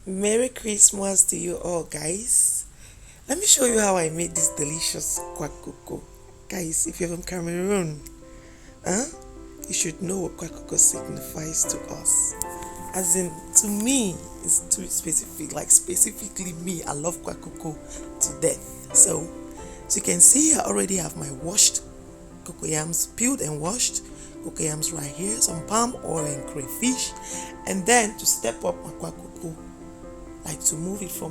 Merry Christmas to you all, guys. Let me show you how I made this delicious Kwacoco. Guys, if you're from Cameroon, huh? You should know what Kwacoco signifies to us. As in, to me, it's too specific. Like, specifically me, I love Kwacoco to death. So you can see I already have my washed cocoyams, peeled and washed cocoyams right here, some palm oil and crayfish. And then to step up my Kwacoco, like to move it from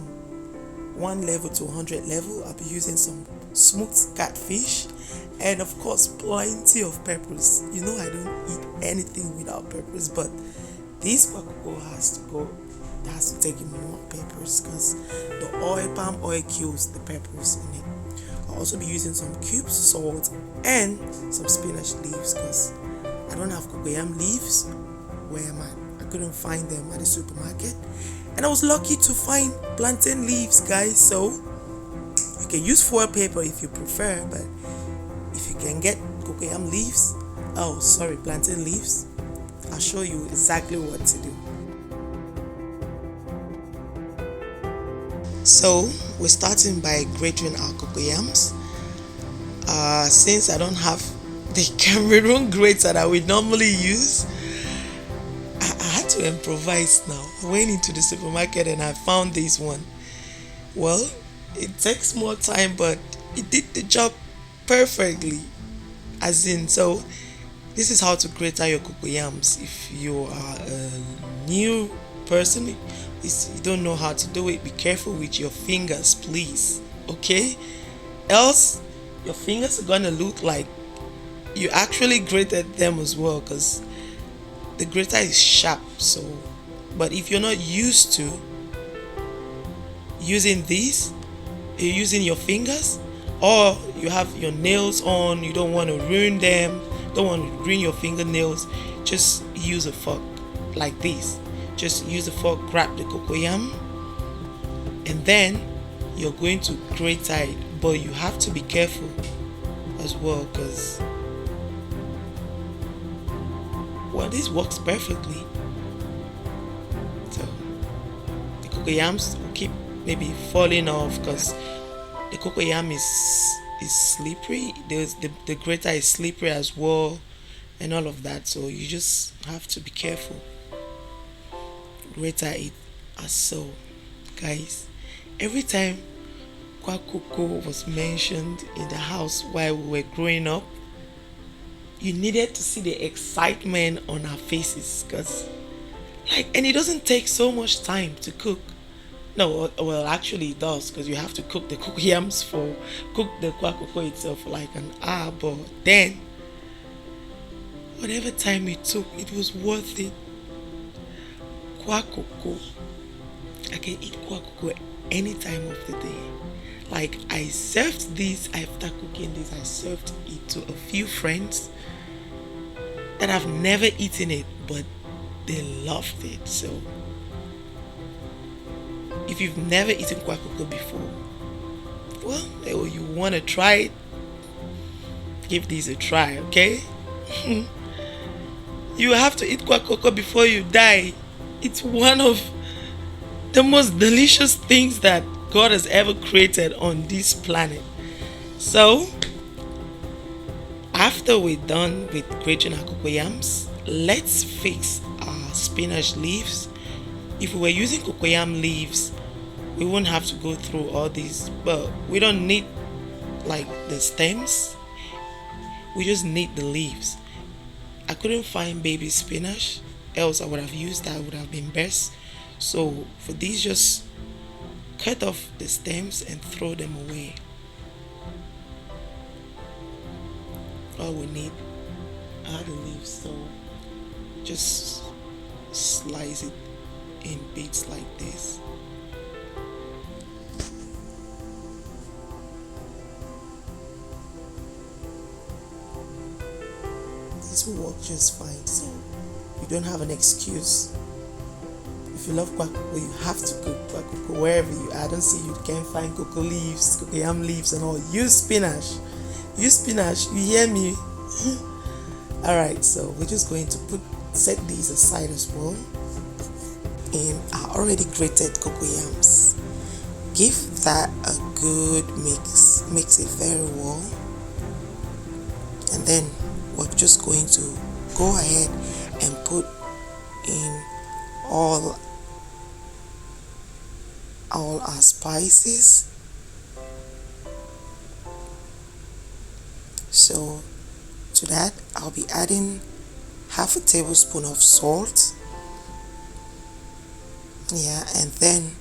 one level to 100 level, I'll be using some smoked catfish and of course plenty of peppers. You know I don't eat anything without peppers, but this Kwacoco has to take in more peppers because the palm oil kills the peppers in it. I'll also be using some cubes, salt, and some spinach leaves because I don't have cocoyam leaves where I'm at. I couldn't find them at the supermarket. And I was lucky to find plantain leaves, guys. So you can use foil paper if you prefer, but if you can get cocoyam leaves, plantain leaves, I'll show you exactly what to do. So we're starting by grating our cocoyams. Since I don't have the Cameroon grater that we normally use, I had to improvise now. I went into the supermarket and I found this one. Well, it takes more time, but it did the job perfectly. So this is how to grate out your cocoyams. If you are a new person, you don't know how to do it, be careful with your fingers, please. Okay? Else, your fingers are gonna look like you actually grated them as well, because the grater is sharp. But if you're not used to using these, you're using your fingers, or you have your nails on, you don't want to ruin them, don't want to ruin your fingernails, just use a fork like this. Just use a fork, grab the cocoyam, and then you're going to grate it. But you have to be careful as well, because this works perfectly. So the cocoyams will keep maybe falling off because the cocoyam is slippery. The grater is slippery as well, and all of that. So you just have to be careful. Grater it as so, guys. Every time Kwacoco was mentioned in the house while we were growing up, you needed to see the excitement on our faces, and it doesn't take so much time to cook. No, well, actually it does, because you have to cook the cocoyams cook the Kwacoco itself for like an hour, but then whatever time it took, it was worth it. Kwacoco, I can eat Kwacoco any time of the day. Like, I served this after cooking this, I served it to a few friends that have never eaten it, but they loved it. So if you've never eaten Kwacoco before, well, you want to try it, give this a try, okay? You have to eat Kwacoco before you die. It's one of the most delicious things that God has ever created on this planet. So after we're done with grating our cocoyams, let's fix our spinach leaves. If we were using cocoyam leaves, we won't have to go through all these, but we don't need like the stems, we just need the leaves. I couldn't find baby spinach, else I would have used that, would have been best. So for these, just cut off the stems and throw them away. All we need are the leaves, so just slice it in bits like this. This will work just fine, so you don't have an excuse. If you love Kwacoco, you have to cook Kwacoco wherever you are. I don't see you can't find cocoa leaves, cocoyam leaves and all. Use spinach. Use spinach, you hear me? Alright, so we're just going to set these aside as well. in our already grated cocoyams. Give that a good mix it very well, and then we're just going to go ahead and put in all our spices. So to that I'll be adding half a tablespoon of salt, yeah, and then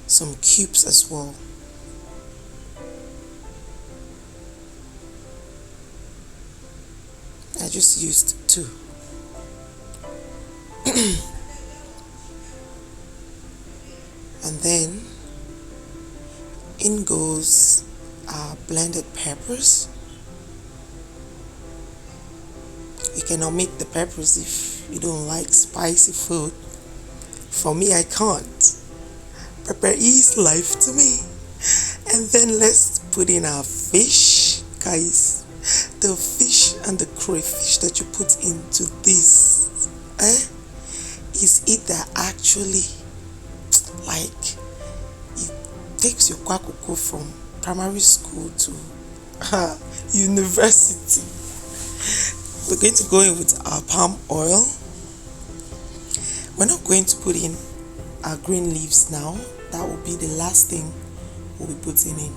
some cubes as well. I just used 2. And then in goes our blended peppers. You can omit the peppers if you don't like spicy food. For me, I can't. Pepper is life to me. And then let's put in our fish, guys. The fish and the crayfish that you put into this, is it that actually, like, it takes your Kwacoco from primary school to university. We're going to go in with our palm oil. We're not going to put in our green leaves now. That will be the last thing we'll be putting in.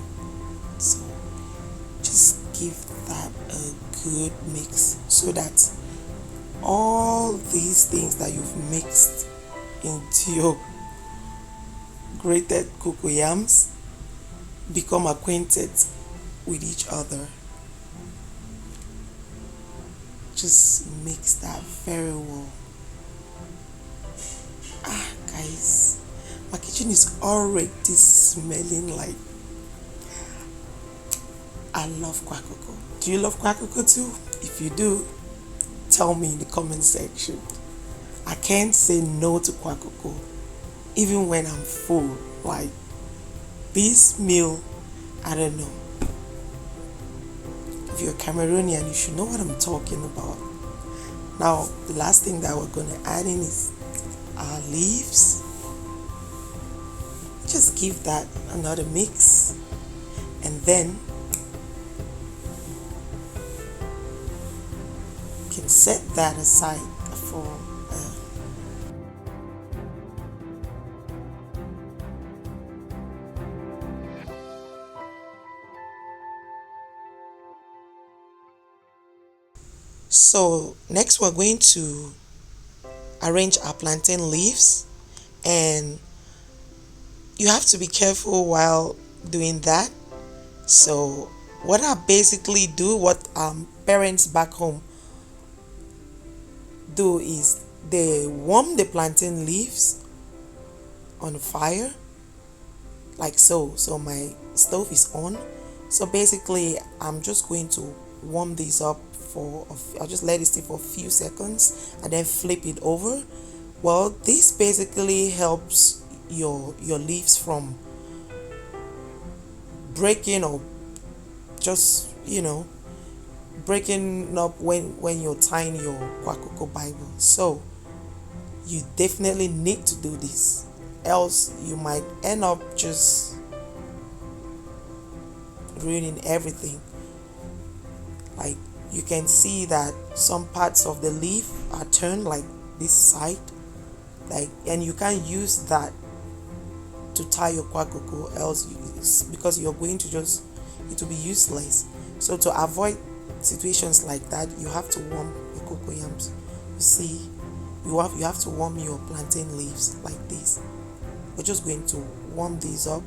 So just give that a good mix so that all these things that you've mixed into your grated cocoyams become acquainted with each other. Just mix that very well. Guys, my kitchen is already smelling like, I love Kwacoco. Do you love Kwacoco too? If you do, tell me in the comment section. I can't say no to Kwacoco even when I'm full. Like, this meal, I don't know. If you're Cameroonian, you should know what I'm talking about. Now, the last thing that we're going to add in is our leaves. Just give that another mix, and then you can set that aside for So next we're going to arrange our plantain leaves, and you have to be careful while doing that. So what I basically do, what parents back home do, is they warm the plantain leaves on fire like so. So my stove is on, so basically I'm just going to warm these up for I'll just let it sit for a few seconds and then flip it over. Well, this basically helps your leaves from breaking, or just, breaking up when you're tying your Kwacoco Bible. So you definitely need to do this, else you might end up just ruining everything. Like, you can see that some parts of the leaf are turned like this side, like, and you can't use that to tie your Kwacoco, else because you're going to just, it will be useless. So to avoid situations like that, you have to warm your cocoyams. You see, you have to warm your plantain leaves like this. We're just going to warm these up,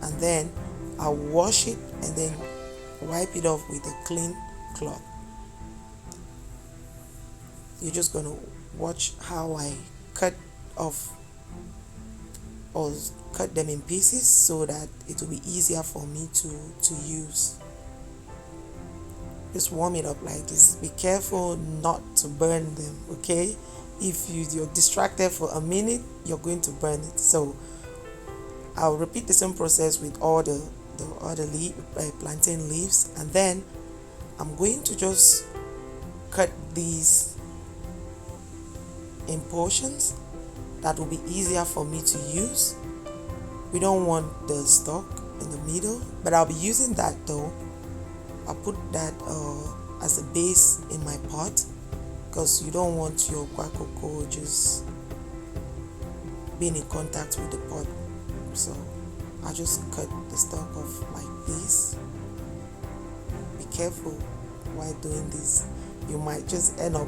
and then I'll wash it and then wipe it off with a clean cloth. You're just going to watch how I cut off or cut them in pieces so that it will be easier for me to use. Just warm it up like this. Be careful not to burn them, okay? If you're distracted for a minute, you're going to burn it. So I'll repeat the same process with all the other plantain leaves, and then I'm going to just cut these in portions that will be easier for me to use. We don't want the stalk in the middle, but I'll be using that though. I'll put that as a base in my pot, because you don't want your kwacoco just being in contact with the pot. So I just cut the stalk off like this. Be careful while doing this. You might just end up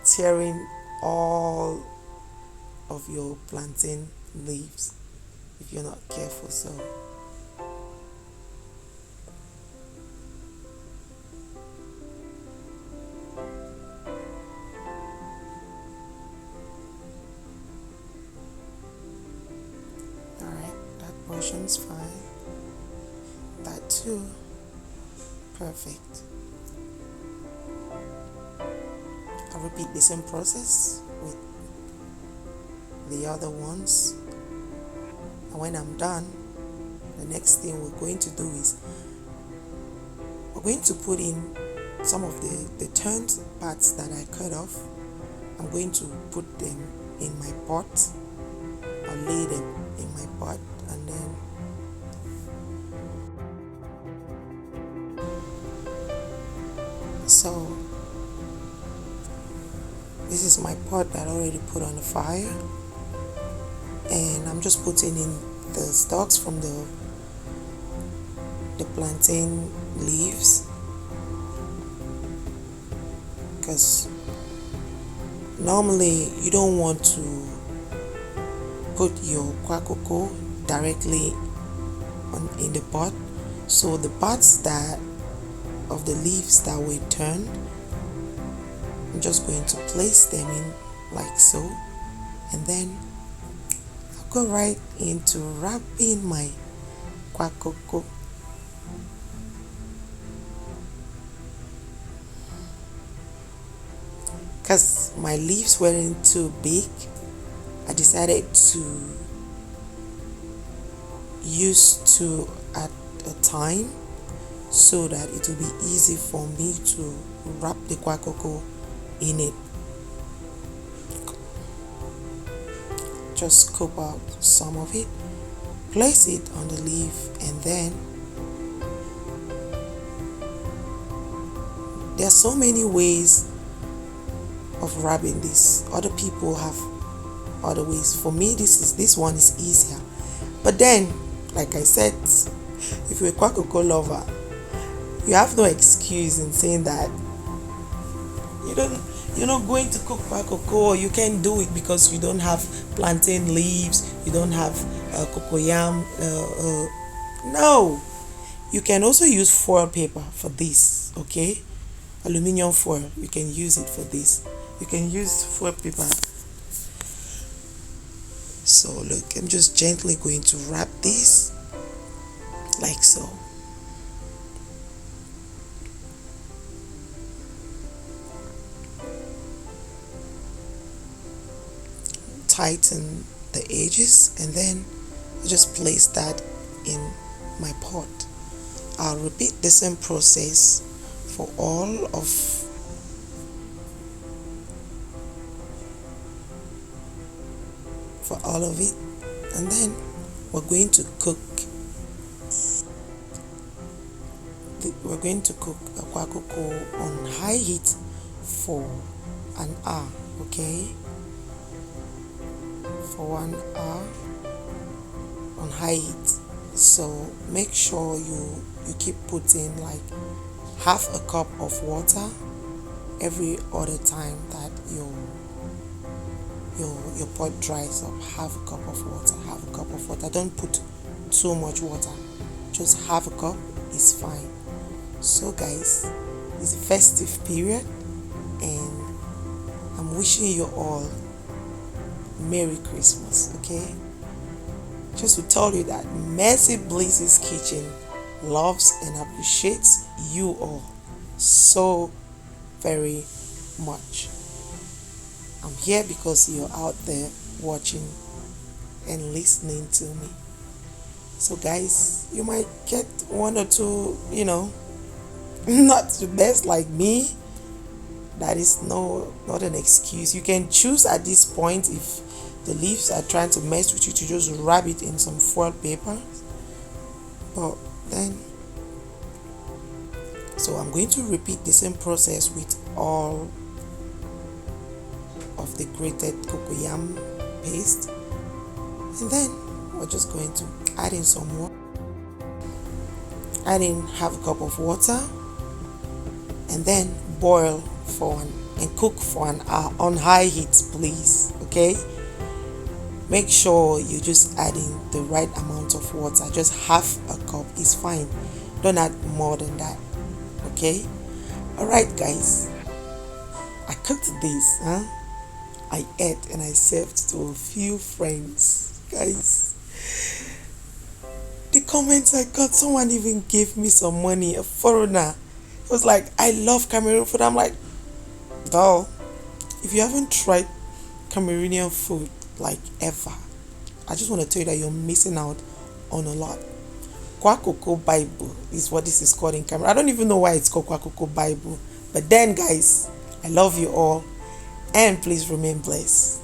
tearing all of your plantain leaves if you're not careful. So alright, that portion's fine. That too. Perfect. I'll repeat the same process with the other ones, and when I'm done, the next thing we're going to do is we're going to put in some of the turned parts that I cut off. I'm going to put them in my pot. I'll lay them in my pot, and then so this is my pot that I already put on the fire, and I'm just putting in the stalks from the plantain leaves, because normally you don't want to put your kwacoco directly in the pot. So the parts that of the leaves that were turned, I'm just going to place them in like so, and then I'll go right into wrapping my kwacoco. Because my leaves weren't too big, I decided to use two at a time so that it will be easy for me to wrap the kwacoco in it. Just scoop out some of it, place it on the leaf, and then there are so many ways of wrapping this. Other people have other ways. For me, this one is easier. But then, like I said, if you're a kwacoco lover, you have no excuse in saying that you're not going to cook kwacoco, or you can't do it because you don't have plantain leaves, you don't have cocoyam. No, you can also use foil paper for this. Okay, aluminium foil, you can use it for this. You can use foil paper. So look, I'm just gently going to wrap this like so. Tighten the edges, and then just place that in my pot. I'll repeat the same process for all of it, and then we're going to cook a kwacoco on high heat for an hour. Okay, for 1 hour on high heat. So make sure you keep putting like half a cup of water every other time that your pot dries up. Half a cup of water. Don't put too much water, just half a cup is fine. So guys, it's a festive period, and I'm wishing you all Merry Christmas. Okay, just to tell you that Mercy Bliss's Kitchen loves and appreciates you all so very much. I'm here because you're out there watching and listening to me. So guys, you might get one or two, not the best like me, That is not an excuse. You can choose at this point, if the leaves are trying to mess with you, to just wrap it in some foil paper. But then, so I'm going to repeat the same process with all of the grated cocoyam paste, and then we're just going to add in some water. Add in half a cup of water, and then boil and cook for an hour on high heat, please. Okay, make sure you just add in the right amount of water. Just half a cup is fine, don't add more than that. Okay, all right guys, I cooked this, I ate and I served to a few friends. Guys, the comments I got, someone even gave me some money, a foreigner. It was like, I love Cameroon food. I'm like, though, if you haven't tried Cameroonian food like ever, I just want to tell you that you're missing out on a lot. Kwacoco Bible is what this is called in Cameroon. I don't even know why it's called Kwacoco Bible. But then guys, I love you all, and please remain blessed.